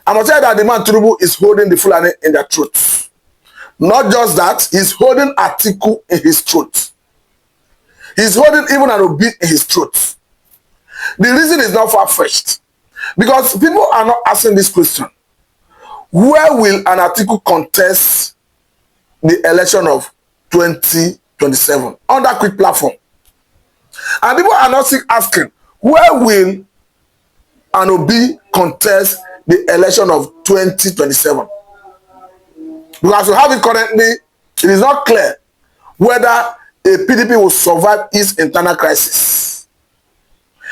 I must tell you that the man Tinubu is holding the Fulani in their throat. Not just that, he's holding Atiku in his throat. He's holding even an Obi in his throat. The reason is not far-fetched. Because people are not asking this question. Where will an Atiku contest the election of 2027 on that quick platform? And people are not asking, where will an Obi contest the election of 2027? Because we have it currently, it is not clear whether a PDP will survive its internal crisis.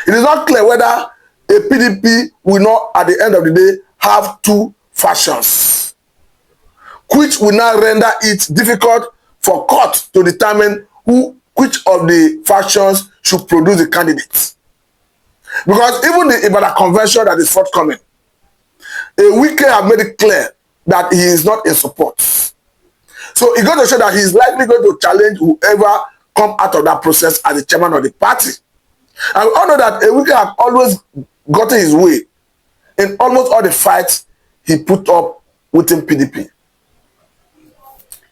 It is not clear whether a PDP will not, at the end of the day, have two factions, which will now render it difficult for court to determine which of the factions should produce the candidates. Because even the Ibadan convention that is forthcoming, Wike have made it clear that he is not in support. So it's going to show that he is likely going to challenge whoever come out of that process as the chairman of the party. And we all know that Wike has always gotten his way in almost all the fights he put up within PDP.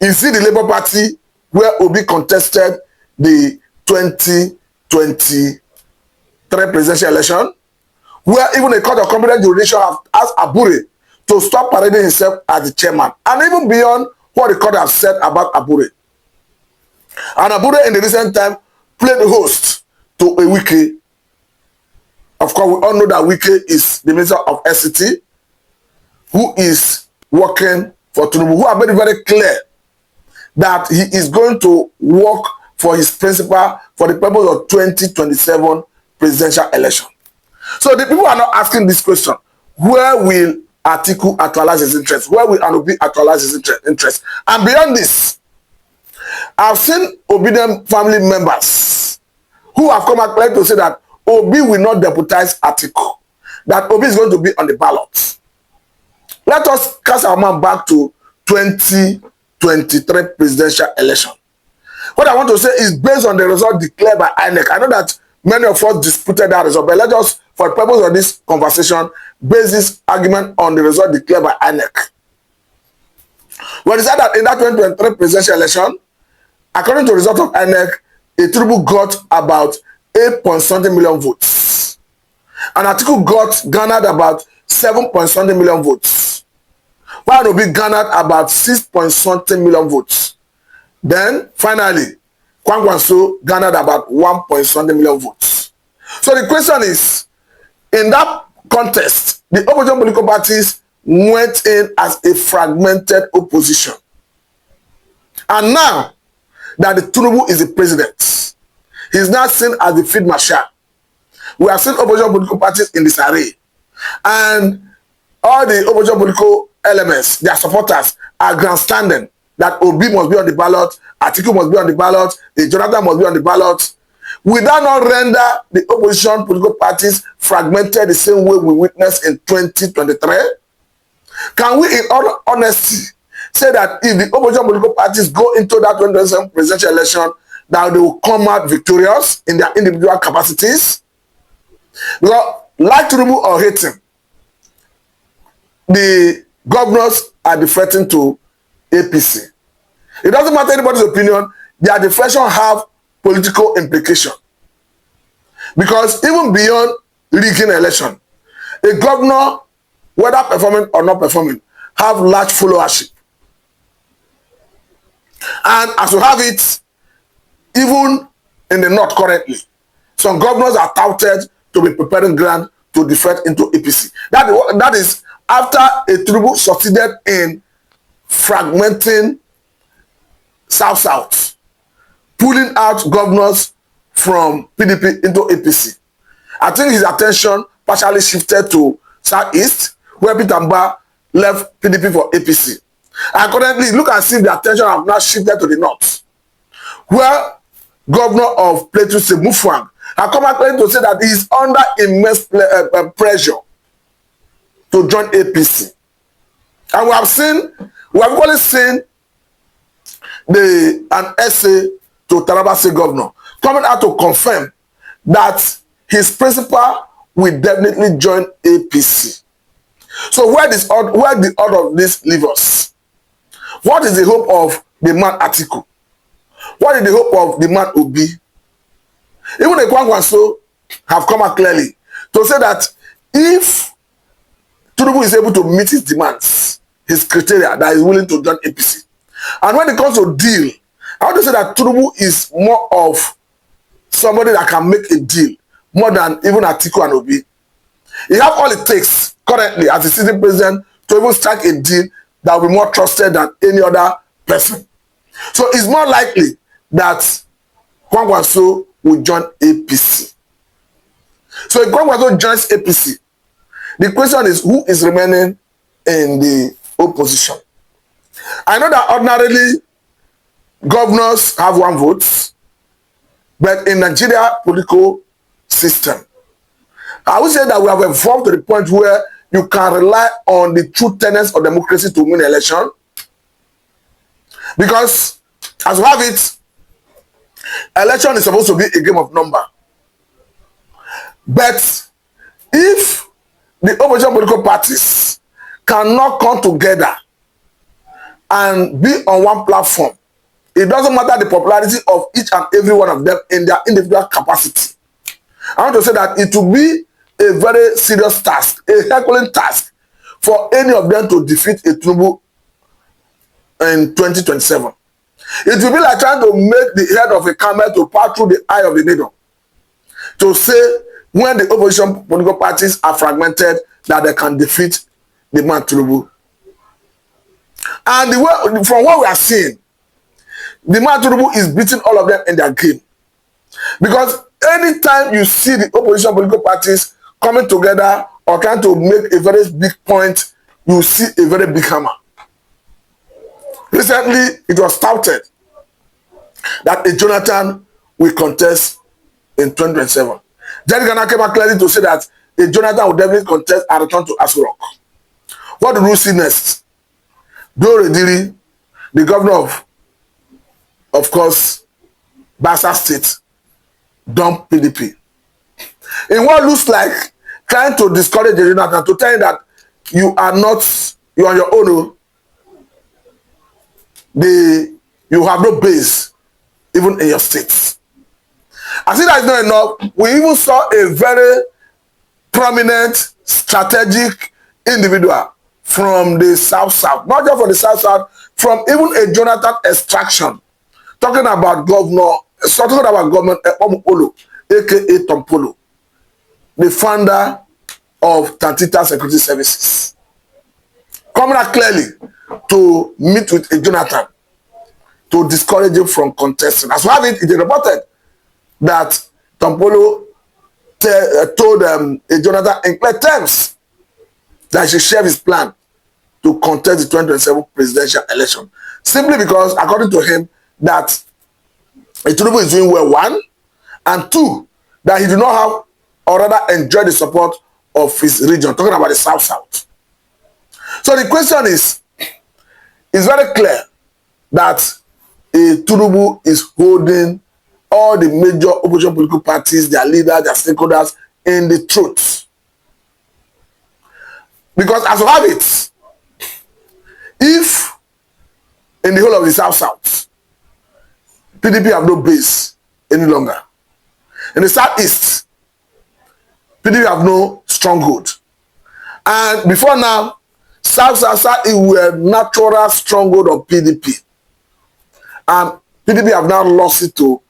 You see the Labour Party where Obi contested the 2023 presidential election, where even a court of competent jurisdiction have asked Abure to stop parading himself as the chairman, and even beyond what the court has said about Abure. And Abure in the recent time played host to a Wike. Of course, we all know that Wike is the minister of SCT, who is working for Tinubu, who have made it very clear that he is going to work for his principal for the purpose of 2027 presidential election. So the people are not asking this question. Where will Atiku actualize his interest? Where will Obi actualize his interest? And beyond this, I've seen obedient family members who have come out to say that Obi will not deputize Atiku, that Obi is going to be on the ballot. Let us cast our mind back to 2023 presidential election. What I want to say is based on the result declared by INEC. I know that many of us disputed that result, but let us, for the purpose of this conversation, base this argument on the result declared by INEC. When it said that in that 2023 presidential election, according to the result of INEC, Tinubu got about 8.something million votes. And Atiku garnered about 7.something million votes. While Obi garnered about 6.something million votes. Then, finally, Kwangwanso garnered about 1.something million votes. So the question is, in that contest, the opposition political parties went in as a fragmented opposition. And now that the Tinubu is the president, he is now seen as the field marshal. We have seen opposition political parties in disarray. And all the opposition political elements, their supporters, are grandstanding that Obi must be on the ballot, Atiku must be on the ballot, Jonathan must be on the ballot. Will that not render the opposition political parties fragmented the same way we witnessed in 2023? Can we, in all honesty, say that if the opposition political parties go into that 2027 presidential election, that they will come out victorious in their individual capacities? Because, like Tinubu or hate him, the governors are defecting to APC. It doesn't matter anybody's opinion, their defection have political implication. Because even beyond rigging election, a governor, whether performing or not performing, have large followership. And as we have it, even in the north currently, some governors are touted to be preparing ground to defect into APC. That is after a Tinubu succeeded in fragmenting South-South, pulling out governors from PDP into APC. I think his attention partially shifted to Southeast, where Peter Mba left PDP for APC. And currently, look and see the attention have now shifted to the North, where Governor of Plateau, Mufwang, has come out to say that he is under immense pressure to join APC. And we have only seen an essay to Taraba State Governor coming out to confirm that his principal will definitely join APC. So where the order of this leave us? What is the hope of the man Atiku? What is the hope of the man Obi? Even the Kwankwaso have come out clearly to say that if Tinubu is able to meet his demands, his criteria, that is willing to join APC. And when it comes to deal, I want to say that Tinubu is more of somebody that can make a deal more than even Atiku and Obi. He have all it takes currently as the sitting president to even strike a deal that will be more trusted than any other person. So it's more likely that Kwankwaso will join APC. So if Kwankwaso joins APC, the question is who is remaining in the opposition? I know that ordinarily governors have 1 vote, but in Nigeria political system, I would say that we have evolved to the point where you can rely on the true tenets of democracy to win election. Because as we have it, election is supposed to be a game of number. But if the opposition political parties cannot come together and be on one platform, it doesn't matter the popularity of each and every one of them in their individual capacity. I want to say that it will be a very serious task, a Herculean task for any of them to defeat a Tinubu in 2027. It will be like trying to make the head of a camel to pass through the eye of the needle. To say when the opposition political parties are fragmented that they can defeat the man Tinubu. And the way, from what we are seeing, the man Tinubu is beating all of them in their game. Because anytime you see the opposition political parties coming together or trying to make a very big point, you see a very big hammer. Recently, it was touted that a Jonathan will contest in 2027. Jerry Ghana came out clearly to say that a Jonathan will definitely contest and return to Aso Rock. What do we see next? Dore Diri, the governor of course, Basa State, dump PDP. In what looks like trying to discourage the Jonathan, to tell you that you are on your own. You have no base even in your states. As if that is not enough, we even saw a very prominent, strategic individual from the South, not just from the South, from even a Jonathan extraction, talking about Governor Omupolo, aka Tompolo, the founder of Tantita Security Services, coming out clearly to meet with a Jonathan to discourage him from contesting. As well as it is reported that Tompolo told a Jonathan in clear terms that he should share his plan to contest the 2027 presidential election. Simply because, according to him, that Tinubu is doing well, 1, and 2, that he do not have or rather enjoy the support of his region, talking about the South. So the question is, it's very clear that Tinubu is holding all the major opposition political parties, their leaders, their stakeholders in the truth. Because as we have it, if in the whole of the South, PDP have no base any longer. In the Southeast, PDP have no stronghold. And before now, South it were natural stronghold of PDP. And PDP have now lost it to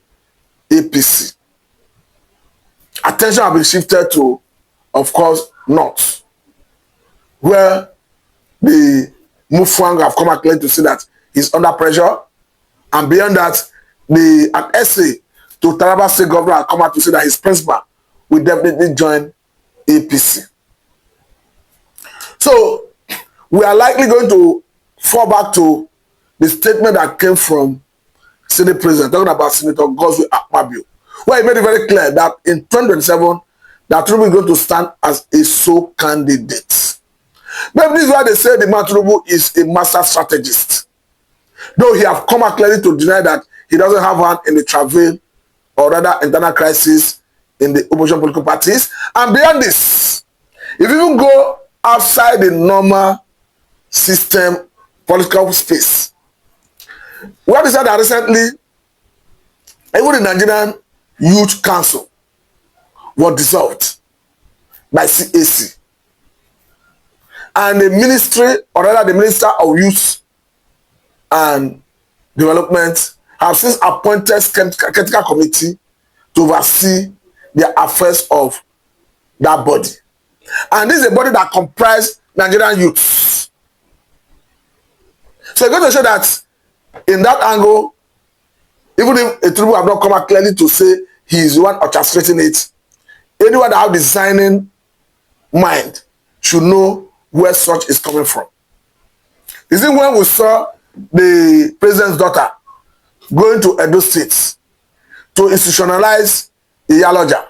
APC. Attention have been shifted to, of course, North, where the Mufwang have come out clear to say that he's under pressure. And beyond that, an essay to Taraba State Governor have come out to say that his principal will definitely join APC. So we are likely going to fall back to the statement that came from Senate President, talking about Senator Godswill Akpabio, where he made it very clear that in 2027, that Tinubu is going to stand as a sole candidate. Maybe this is why they say the man Tinubu is a master strategist. Though he have come out clearly to deny that he doesn't have one in the travail or rather internal crisis in the opposition political parties. And beyond this, if you even go outside the normal system political space. We have decided that recently, even the Nigerian Youth Council was dissolved by CAC. And the ministry, or rather the Minister of Youth and Development, have since appointed a critical committee to oversee the affairs of that body. And this is a body that comprises Nigerian youths. So it's going to show that in that angle, even if Tinubu have not come out clearly to say he is the one orchestrating it, anyone that have designing mind should know where such is coming from. You see, when we saw the president's daughter going to Edo State to institutionalize Iyaloja,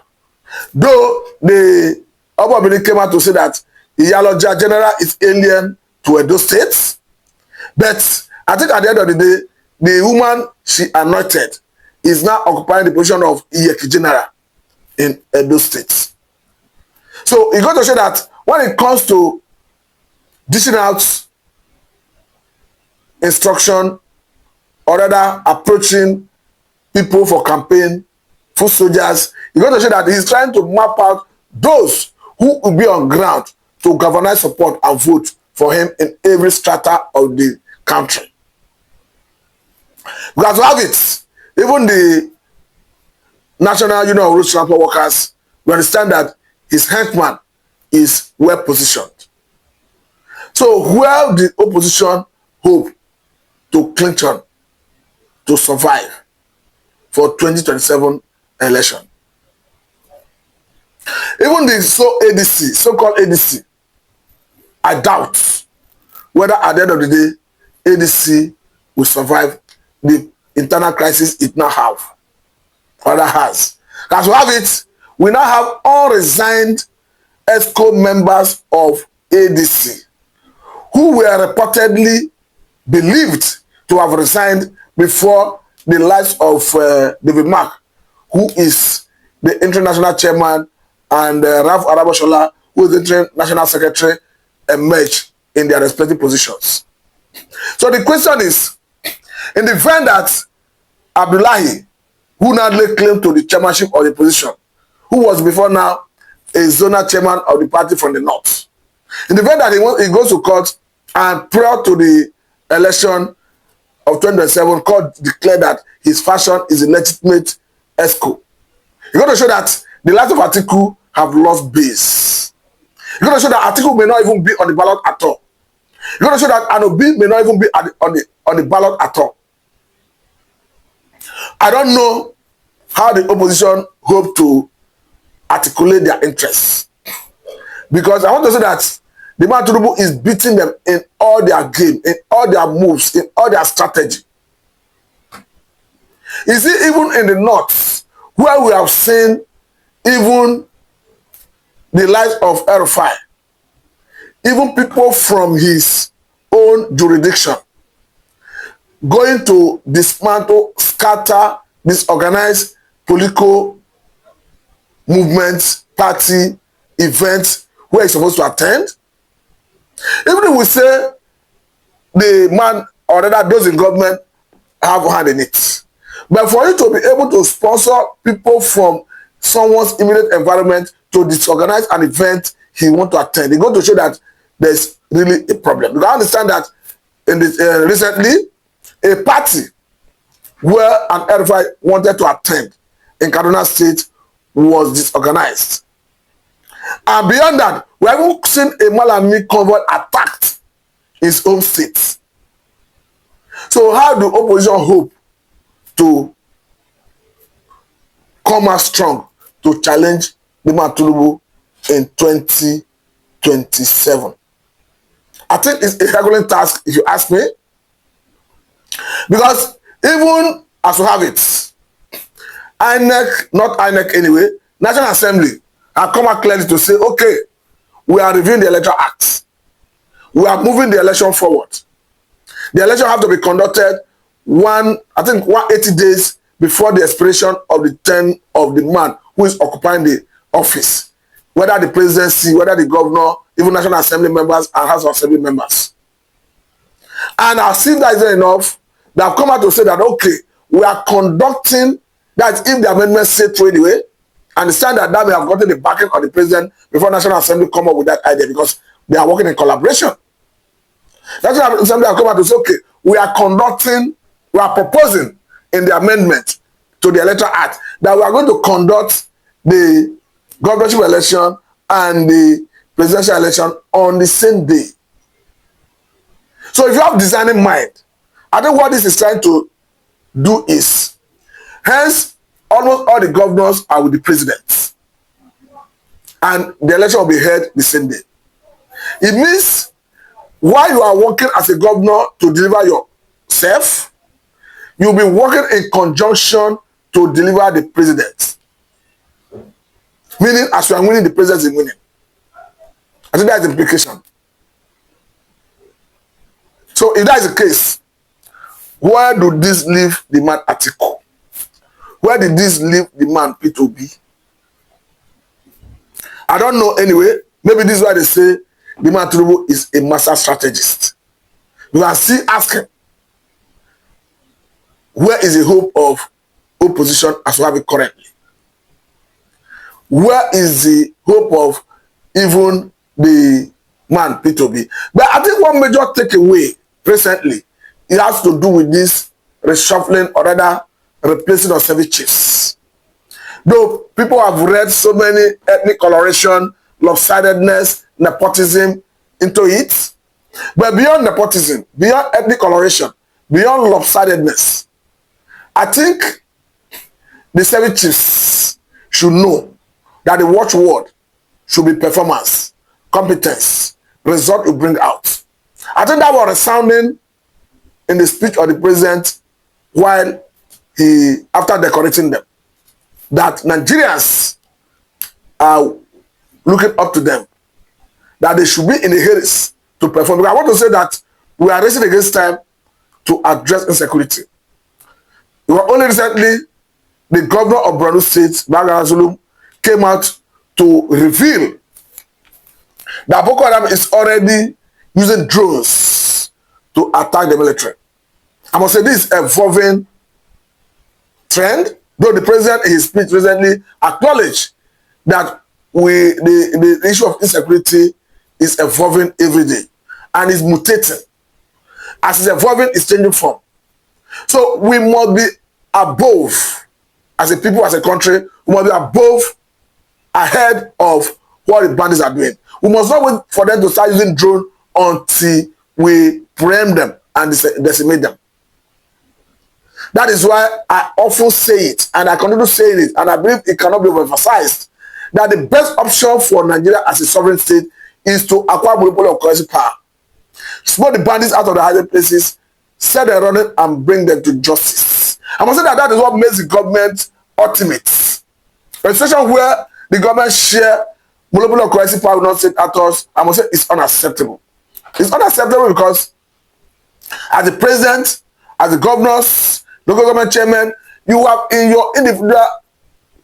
though the Obabini came out to say that Iyaloja general is alien to Edo State, but I think at the end of the day, the woman she anointed is now occupying the position of Iyeki general in Edo State. So it's going to show that when it comes to dishing out instruction, or rather approaching people for campaign, foot soldiers, it's going to show that he's trying to map out those who will be on ground to galvanize support and vote for him in every strata of the country. Because to have it, even the National Union of Road Transport Workers, we understand that his headman is well positioned. So where the opposition hope to Clinton to survive for 2027 election? Even the so-called ADC, I doubt whether at the end of the day, ADC will survive the internal crisis it now have, or that has. As we have it, we now have all resigned ESCO members of ADC who were reportedly believed to have resigned before the lives of David Mark, who is the international chairman, and Ralph Arabashola, who is the international secretary, emerged in their respective positions. So the question is, in the event that Abdullahi, who now laid claim to the chairmanship of the position, who was before now a zonal chairman of the party from the north, in the event that he goes to court and prior to the election of 2027, court declared that his faction is a legitimate ESCO, it's going to show that the likes of Atiku have lost base. It's going to show that Atiku may not even be on the ballot at all. It's going to show that Anobi may not even be on the ballot at all. I don't know how the opposition hope to articulate their interests, because I want to say that the man Tinubu is beating them in all their game, in all their moves, in all their strategy. You see, even in the north, where we have seen even the likes of El-Rufai, even people from his own jurisdiction, going to dismantle, scatter, disorganize political movements, party, events where he's supposed to attend. Even if we say the man or rather those in government have hand in it, but for you to be able to sponsor people from someone's immediate environment to disorganize an event he want to attend, it's going to show that there's really a problem. Because I understand that in this, recently, a party where an El-Rufai wanted to attend in Kaduna State was disorganized. And beyond that, we have even seen a Malami convoy attacked his own state. So how do opposition hope to come out strong to challenge the man Tinubu in 2027? I think it's a Herculean task, if you ask me. Because even as we have it, INEC, not INEC anyway, National Assembly have come out clearly to say, okay, we are reviewing the Electoral Act. We are moving the election forward. The election have to be conducted 180 days before the expiration of the term of the man who is occupying the office. Whether the presidency, whether the governor, even National Assembly members and House of Assembly members. And as if that isn't enough, they have come out to say that, okay, we are conducting, that if the amendments say throw it away, understand that may have gotten the backing of the president before National Assembly come up with that idea, because they are working in collaboration. National Assembly have come out to say, okay, we are proposing in the amendment to the Electoral Act that we are going to conduct the governorship election and the presidential election on the same day. So if you have design in mind, I think what this is trying to do is, hence, almost all the governors are with the president, and the election will be held the same day. It means while you are working as a governor to deliver yourself, you'll be working in conjunction to deliver the president. Meaning, as you are winning, the president is winning. I think that's the implication. So if that is the case, where do this leave the man Atiku? Where did this leave the man P2B? I don't know anyway. Maybe this is why they say the man Tinubu is a master strategist. You are still asking, where is the hope of opposition as we have it currently? Where is the hope of even the man P2B? But I think one major takeaway recently, it has to do with this reshuffling, or rather replacing of service chiefs. Though people have read so many ethnic coloration, lopsidedness, nepotism into it, but beyond nepotism, beyond ethnic coloration, beyond lopsidedness, I think the service chiefs should know that the watchword should be performance, competence, result you bring out. I think that was resounding in the speech of the president while after decorating them, that Nigerians are looking up to them, that they should be in the race to perform. Because I want to say that we are racing against time to address insecurity. We were only recently, the governor of Borno State, Bagara Zulum, came out to reveal that Boko Haram is already using drones to attack the military. I must say this is a evolving trend, though the president in his speech recently acknowledged that the issue of insecurity is evolving every day and is mutating. As it's evolving, it's changing form. So we must be above, as a people, as a country, we must be above, ahead of what the bandits are doing. We must not wait for them to start using drones until we preempt them and decimate them. That is why I often say it, and I continue saying it, and I believe it cannot be overemphasized, that the best option for Nigeria as a sovereign state is to acquire monopoly of currency power, smoke the bandits out of the hiding places, set them running, and bring them to justice. I must say that that is what makes the government ultimate. A situation where the government share monopoly of currency power with non-state actors, I must say it's unacceptable. It's unacceptable because as the president, as the governors, local government chairman, you have in your individual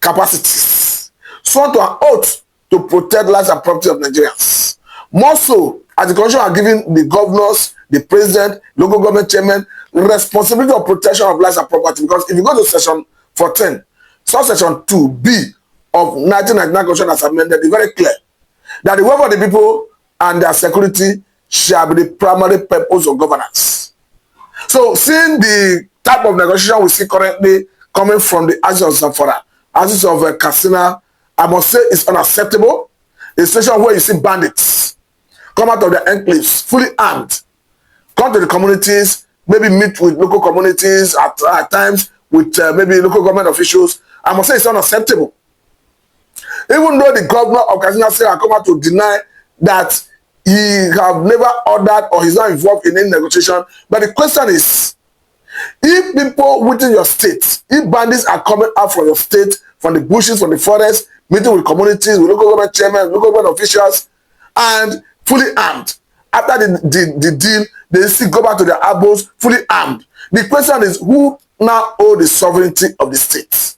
capacities sworn to an oath to protect lives and property of Nigerians. More so, as the constitution are giving the governors, the president, local government chairman, the responsibility of protection of lives and property. Because if you go to section 14, subsection 2B of 1999 Constitution as amended, is very clear that the welfare of the people and their security shall be the primary purpose of governance. So, seeing the type of negotiation we see currently coming from the axis of Zamfara, axis of Katsina, I must say it's unacceptable. A situation where you see bandits come out of their enclaves, fully armed, come to the communities, maybe meet with local communities at times with maybe local government officials. I must say it's unacceptable. Even though the governor of Katsina State has come out to deny that he have never ordered or he's not involved in any negotiation, but the question is, if people within your state, if bandits are coming out from your state, from the bushes, from the forest, meeting with communities, with local government chairmen, local government officials, and fully armed, after the deal, they still go back to their abos fully armed. The question is, who now owns the sovereignty of the state?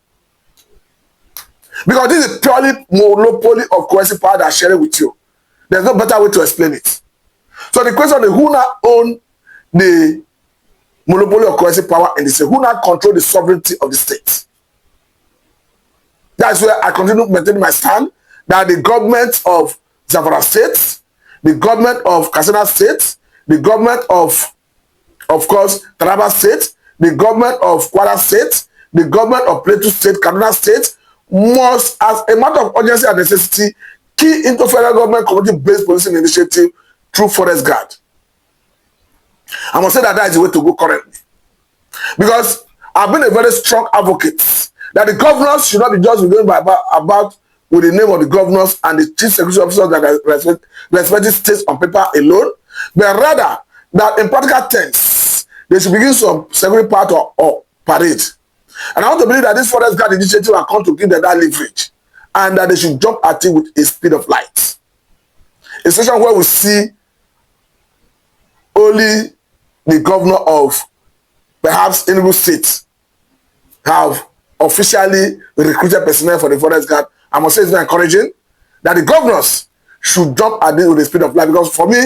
Because this is purely monopoly of coercive power that I share it with you. There's no better way to explain it. So the question is, who now own the monopoly of coercive power in the state? Who now control the sovereignty of the state? That's where I continue maintaining my stand that the government of Zamfara State, the government of Katsina State, the government of course, Taraba State, the government of Kwara State, the government of Plateau State, Kaduna State must, as a matter of urgency and necessity, key into federal government community-based policing initiative through Forest Guard. I must say that is the way to go currently. Because I've been a very strong advocate that the governors should not be just going about with the name of the governors and the chief security officers that are respective states on paper alone, but rather that in practical terms, they should begin some security part or parade. And I want to believe that this Forest Guard initiative will come to give them that leverage and that they should jump at it with a speed of light. A situation where we see only the governor of perhaps Tinubu State have officially recruited personnel for the Forest Guard. I must say it's very encouraging that the governors should jump at it with the speed of light, because for me,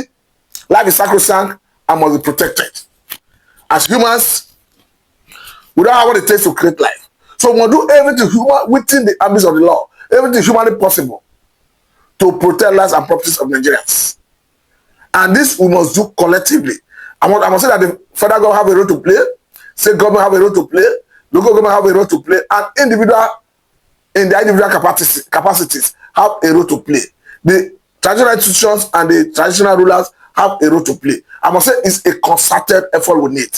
life is sacrosanct and must be protected. As humans, we don't have what it takes to create life. So we must do everything within the ambits of the law, everything humanly possible to protect lives and properties of Nigerians. And this we must do collectively. I must say that the federal government have a role to play, state government have a role to play, local government have a role to play, and individual in their individual capacities have a role to play. The traditional institutions and the traditional rulers have a role to play. I must say it's a concerted effort we need.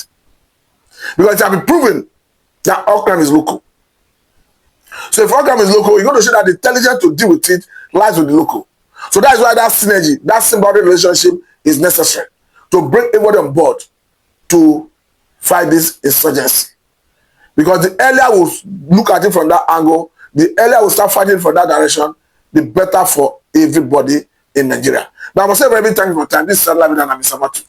Because it has been proven that all crime is local. So if all crime is local, you're going to show that the intelligence to deal with it lies with the local. So that's why that synergy, that symbiotic relationship is necessary to bring everybody on board to fight this insurgency. Because the earlier we look at it from that angle, the earlier we start fighting from that direction, the better for everybody in Nigeria. Now I must say very thank you for your time. This is Live and I'm Mr. Matu.